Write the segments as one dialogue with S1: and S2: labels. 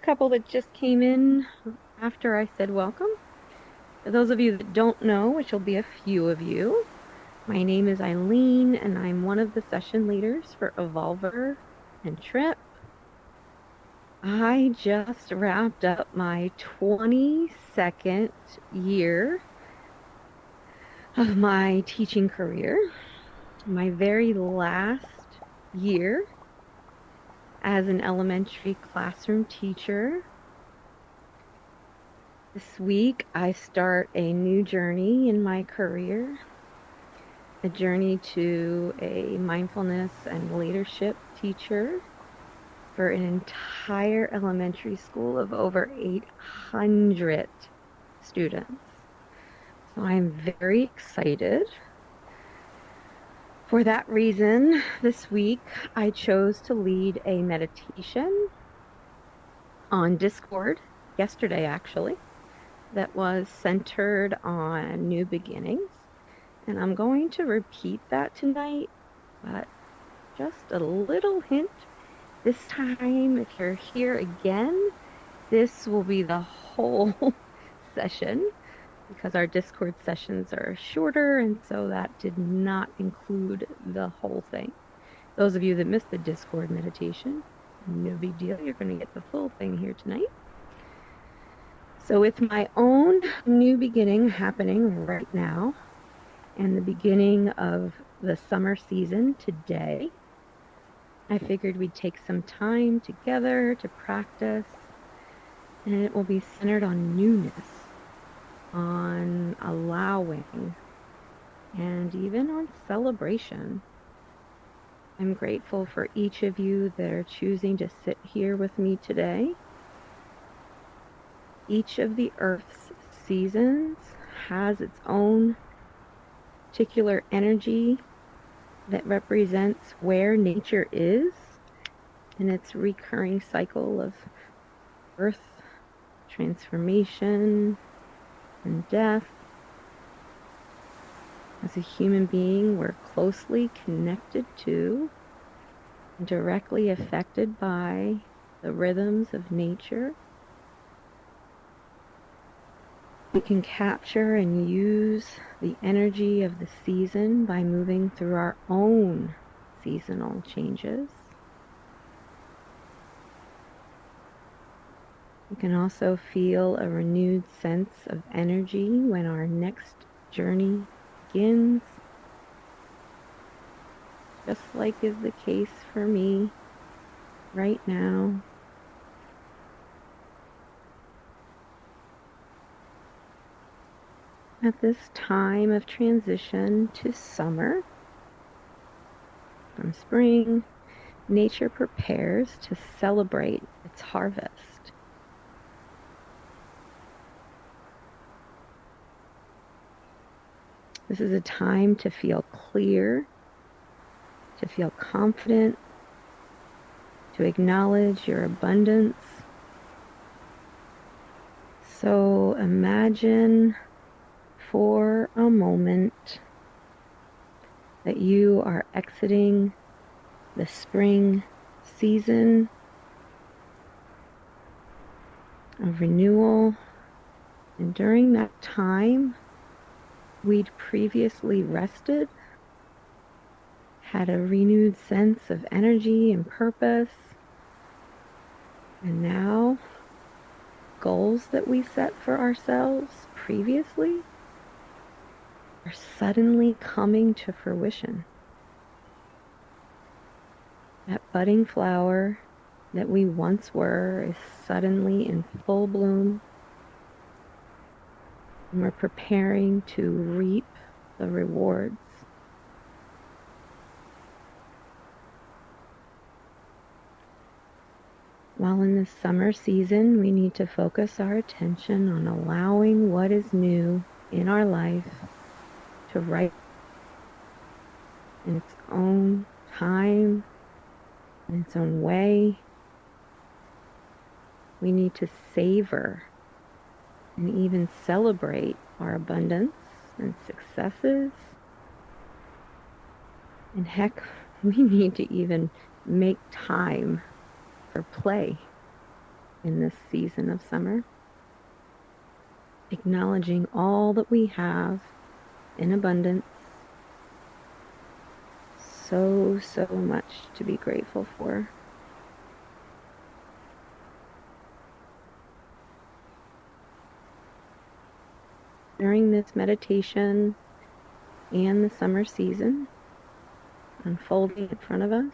S1: couple that just came in after I said welcome. For those of you that don't know, which will be a few of you, my name is Eileen, and I'm one of the session leaders for Evolver and Trip. I just wrapped up my 22nd year of my teaching career, my very last year as an elementary classroom teacher. This week, I start a new journey in my career, a journey to a mindfulness and leadership teacher for an entire elementary school of over 800 students. So I'm very excited. For that reason, this week, I chose to lead a meditation on Discord, yesterday actually, that was centered on new beginnings. And I'm going to repeat that tonight, but just a little hint. This time, if you're here again, this will be the whole session because our Discord sessions are shorter, and so that did not include the whole thing. Those of you that missed the Discord meditation, no big deal. You're going to get the full thing here tonight. So with my own new beginning happening right now and the beginning of the summer season today, I figured we'd take some time together to practice, and it will be centered on newness, on allowing, and even on celebration. I'm grateful for each of you that are choosing to sit here with me today. Each of the Earth's seasons has its own particular energy that represents where nature is in its recurring cycle of birth, transformation, and death. As a human being, we're closely connected to and directly affected by the rhythms of nature. We can capture and use the energy of the season by moving through our own seasonal changes. We can also feel a renewed sense of energy when our next journey begins, just like is the case for me right now. At this time of transition to summer, from spring, nature prepares to celebrate its harvest. This is a time to feel clear, to feel confident, to acknowledge your abundance. So imagine for a moment that you are exiting the spring season of renewal, and during that time we'd previously rested, had a renewed sense of energy and purpose, and now goals that we set for ourselves previously are suddenly coming to fruition. That budding flower that we once were is suddenly in full bloom, and we're preparing to reap the rewards. While in the summer season, we need to focus our attention on allowing what is new in our life to ripen in its own time, in its own way. We need to savor and even celebrate our abundance and successes. And heck, we need to even make time for play, in this season of summer, acknowledging all that we have in abundance. So, so much to be grateful for. During this meditation and the summer season unfolding in front of us,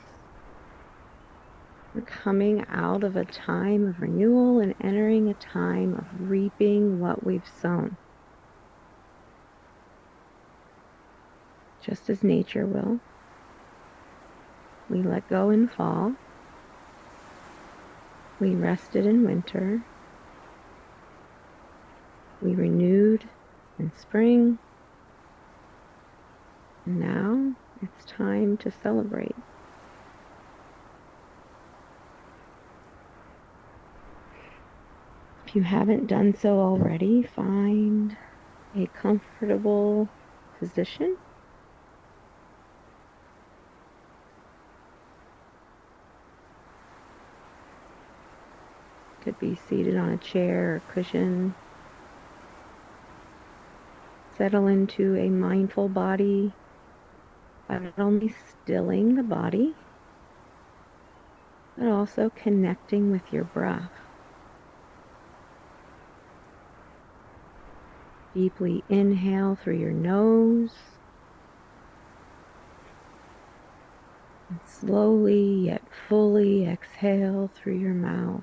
S1: we're coming out of a time of renewal and entering a time of reaping what we've sown. Just as nature will. We let go in fall. We rested in winter. We renewed in spring. And now it's time to celebrate. If you haven't done so already, find a comfortable position. Could be seated on a chair or cushion. Settle into a mindful body by not only stilling the body, but also connecting with your breath. Deeply inhale through your nose, and slowly yet fully exhale through your mouth.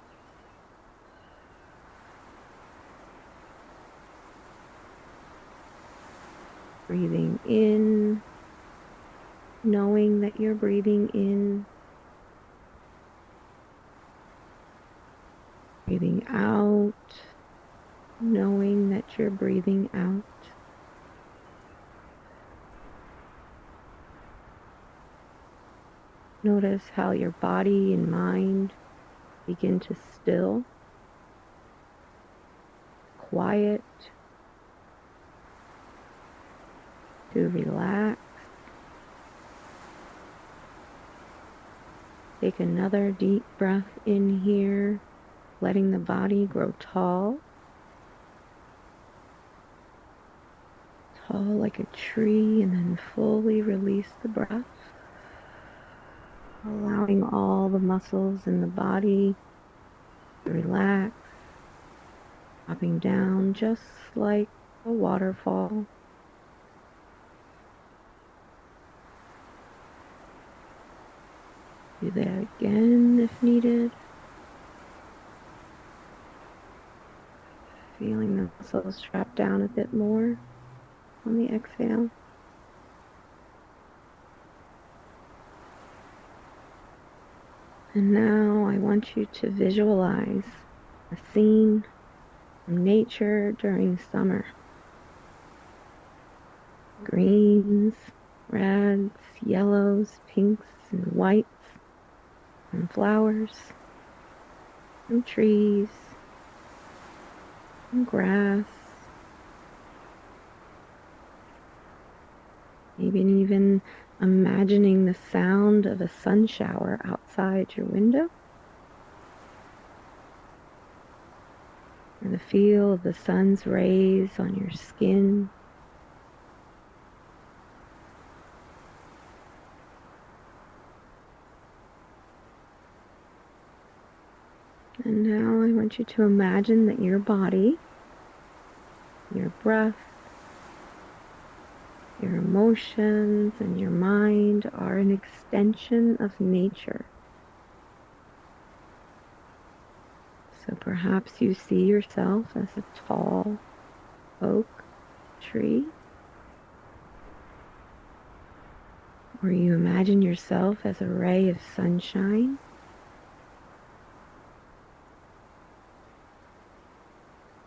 S1: Breathing in, knowing that you're breathing in. Breathing out, knowing that you're breathing out. Notice how your body and mind begin to still, quiet, to relax. Take another deep breath in here, letting the body grow tall. Tall like a tree, and then fully release the breath. Allowing all the muscles in the body to relax, dropping down just like a waterfall. Do that again if needed. Feeling the muscles drop down a bit more on the exhale. And now I want you to visualize a scene from nature during summer. Greens, reds, yellows, pinks, and whites, and flowers, and trees, and grass, maybe even imagining the sound of a sun shower outside your window, or the feel of the sun's rays on your skin. And now I want you to imagine that your body, your breath, your emotions, and your mind are an extension of nature. So perhaps you see yourself as a tall oak tree, or you imagine yourself as a ray of sunshine.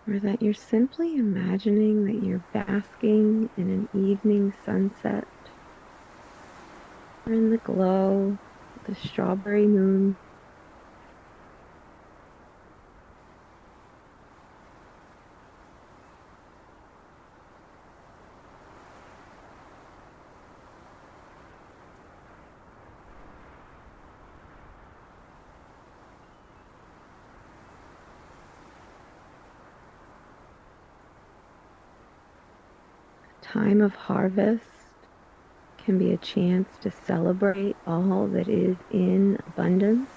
S1: Or that you're simply imagining that you're basking in an evening sunset, or in the glow of the strawberry moon. time of harvest can be a chance to celebrate all that is in abundance,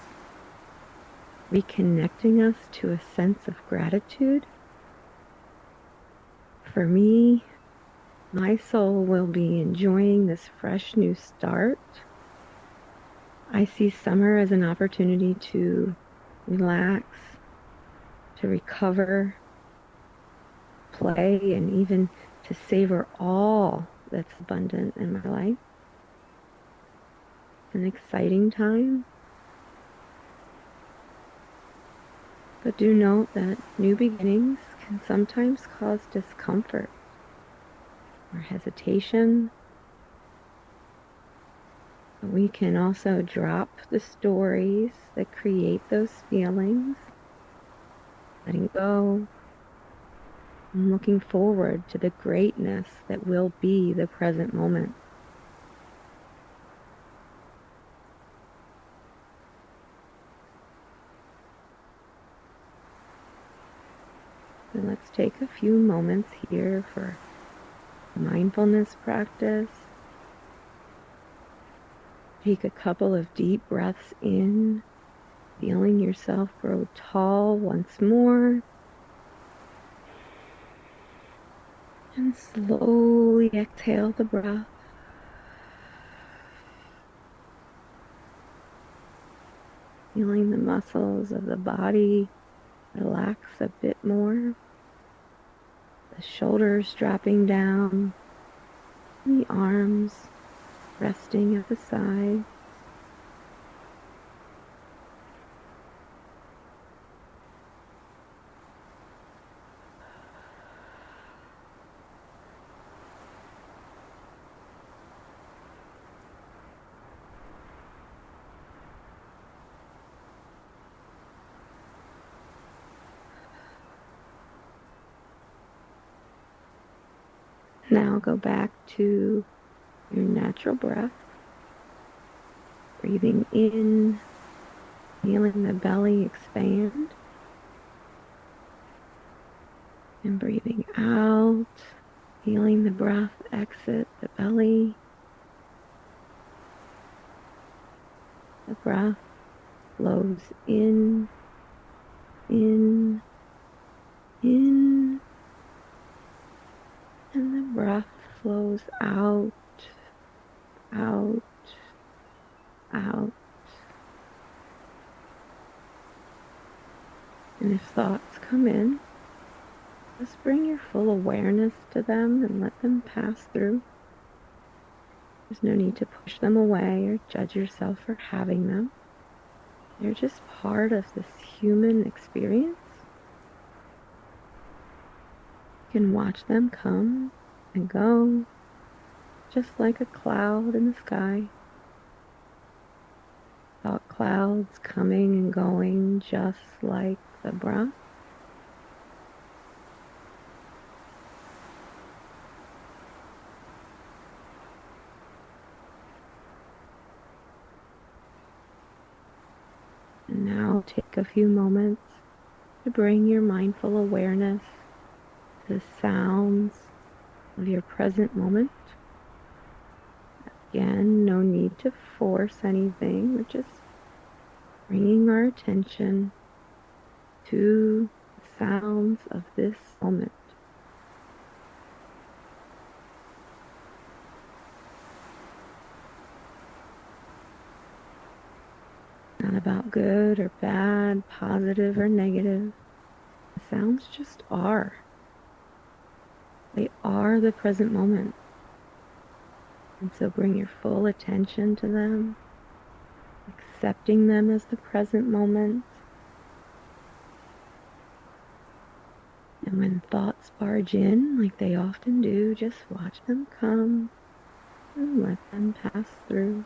S1: reconnecting us to a sense of gratitude. For me, my soul will be enjoying this fresh new start. I see summer as an opportunity to relax, to recover, play, and even to savor all that's abundant in my life. It's an exciting time. But do note that new beginnings can sometimes cause discomfort or hesitation. But we can also drop the stories that create those feelings, letting go, and looking forward to the greatness that will be the present moment. So let's take a few moments here for mindfulness practice. Take a couple of deep breaths in, feeling yourself grow tall once more. And slowly exhale the breath. Feeling the muscles of the body relax a bit more. The shoulders dropping down. And the arms resting at the side. Now go back to your natural breath. Breathing in, feeling the belly expand. And breathing out, feeling the breath exit the belly. The breath flows in, in, in. And the breath flows out, out, out. And if thoughts come in, just bring your full awareness to them and let them pass through. There's no need to push them away or judge yourself for having them. They're just part of this human experience. You can watch them come and go, just like a cloud in the sky. Thought clouds coming and going, just like the breath. And now take a few moments to bring your mindful awareness to the sounds of your present moment. Again, no need to force anything. We're just bringing our attention to the sounds of this moment. Not about good or bad, positive or negative. The sounds just are. They are the present moment. And so bring your full attention to them, accepting them as the present moment. And when thoughts barge in, like they often do, just watch them come and let them pass through.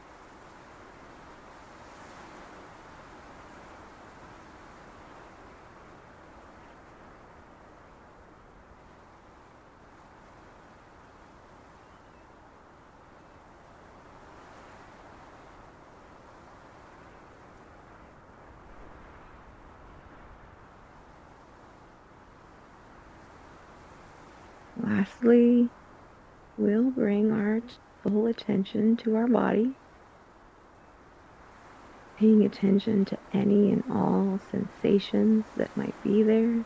S1: Lastly, we'll bring our full attention to our body, paying attention to any and all sensations that might be there.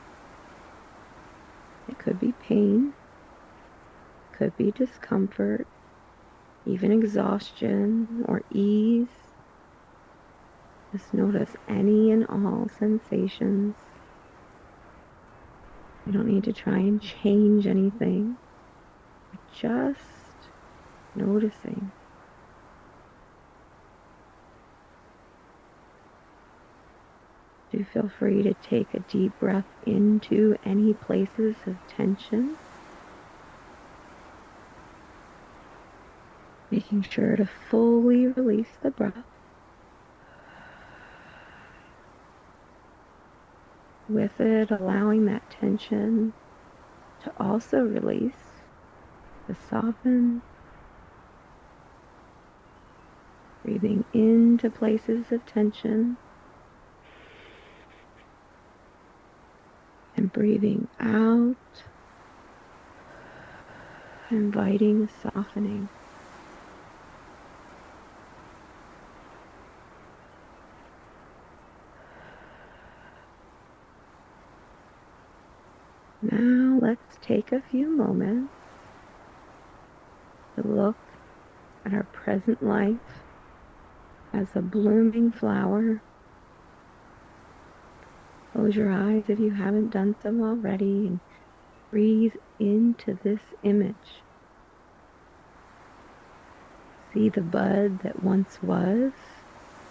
S1: It could be pain, could be discomfort, even exhaustion or ease. Just notice any and all sensations. You don't need to try and change anything. Just noticing. Do feel free to take a deep breath into any places of tension. Making sure to fully release the breath. With it, allowing that tension to also release, to soften. Breathing into places of tension. And breathing out, inviting a softening. Now let's take a few moments to look at our present life as a blooming flower. Close your eyes if you haven't done so already and breathe into this image. See the bud that once was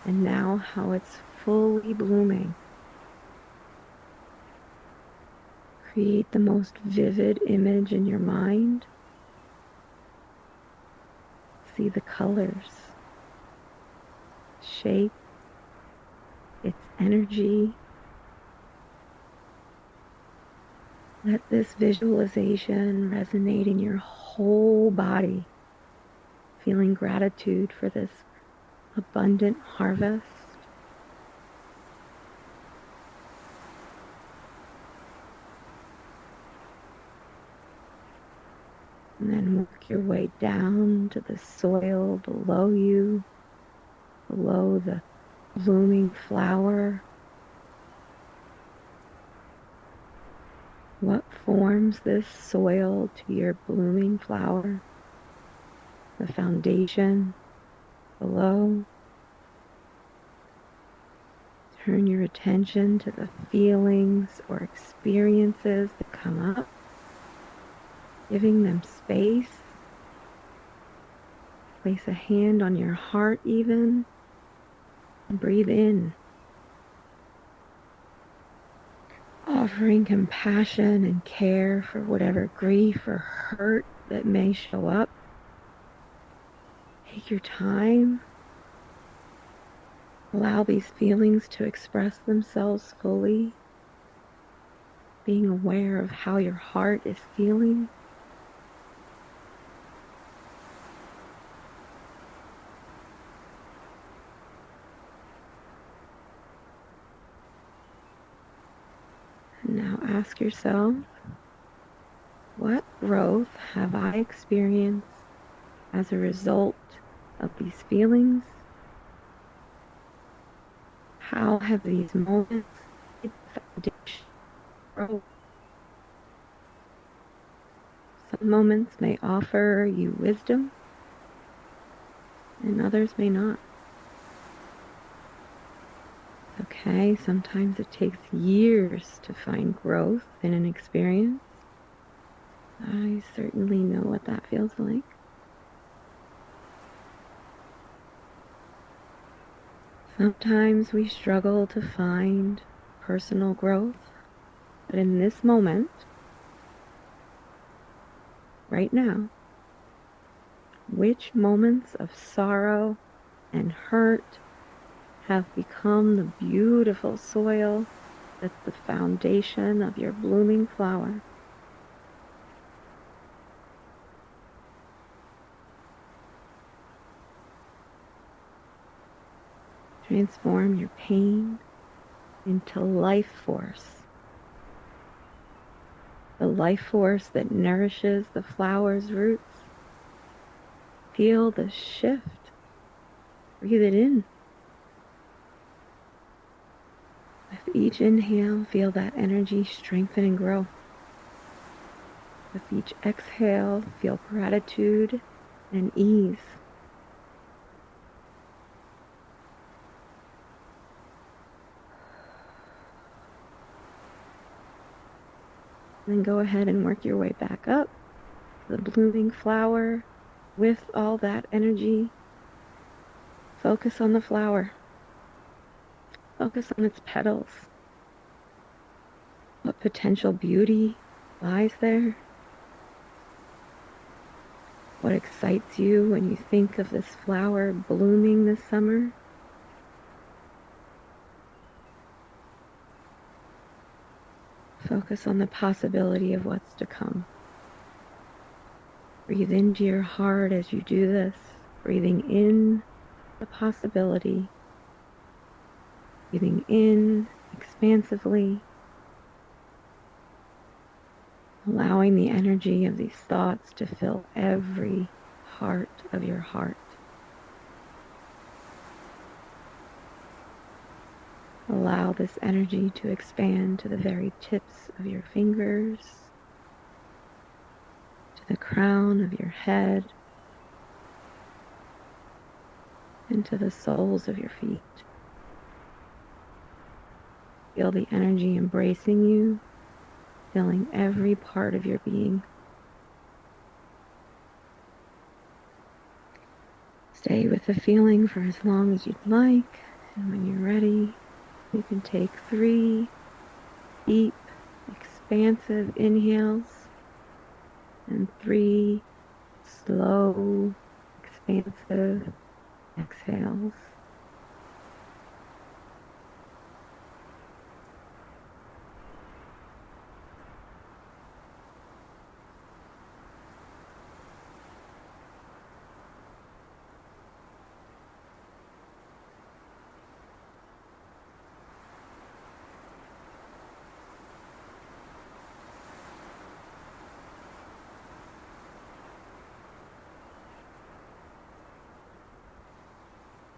S1: and now how it's fully blooming. Create the most vivid image in your mind. See the colors, shape, its energy. Let this visualization resonate in your whole body, feeling gratitude for this abundant harvest. And then work your way down to the soil below you, below the blooming flower. What forms this soil to your blooming flower? The foundation below. Turn your attention to the feelings or experiences that come up, giving them space. Place a hand on your heart even, and breathe in. Offering compassion and care for whatever grief or hurt that may show up. Take your time. Allow these feelings to express themselves fully. Being aware of how your heart is feeling. And now ask yourself, what growth have I experienced as a result of these feelings? How have these moments made the foundation grow? Some moments may offer you wisdom, and others may not. Okay, sometimes it takes years to find growth in an experience. I certainly know what that feels like. Sometimes we struggle to find personal growth, but in this moment, right now, which moments of sorrow and hurt have become the beautiful soil that's the foundation of your blooming flower? Transform your pain into life force. The life force that nourishes the flower's roots Feel the shift. Breathe it in. With each inhale, feel that energy strengthen and grow. With each exhale, feel gratitude and ease. Then go ahead and work your way back up to the blooming flower with all that energy. Focus on the flower. Focus on its petals. What potential beauty lies there? What excites you when you think of this flower blooming this summer? Focus on the possibility of what's to come. Breathe into your heart as you do this, breathing in the possibility, breathing in expansively, allowing the energy of these thoughts to fill every part of your heart. Allow this energy to expand to the very tips of your fingers, to the crown of your head, and to the soles of your feet. Feel the energy embracing you, filling every part of your being. Stay with the feeling for as long as you'd like, and when you're ready, you can take 3 deep, expansive inhales and 3 slow, expansive exhales.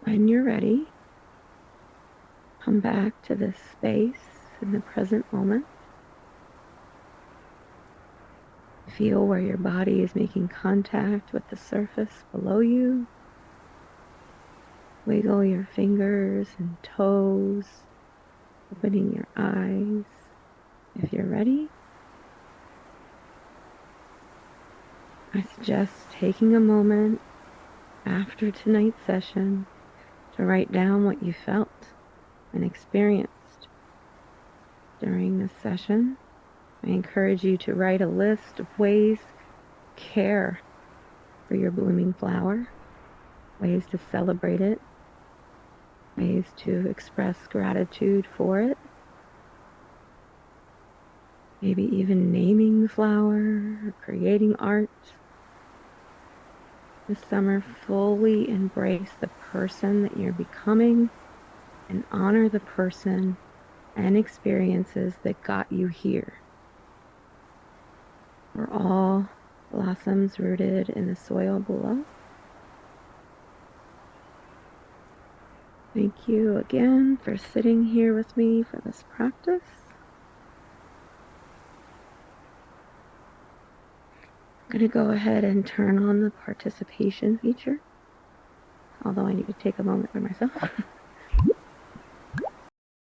S1: When you're ready, come back to this space in the present moment. Feel where your body is making contact with the surface below you. Wiggle your fingers and toes, opening your eyes. If you're ready, I suggest taking a moment after tonight's session to write down what you felt and experienced during this session. I encourage you to write a list of ways to care for your blooming flower, ways to celebrate it, ways to express gratitude for it, maybe even naming the flower or creating art. This summer, fully embrace the person that you're becoming and honor the person and experiences that got you here. We're all blossoms rooted in the soil below. Thank you again for sitting here with me for this practice. I'm going to go ahead and turn on the participation feature, although I need to take a moment for myself.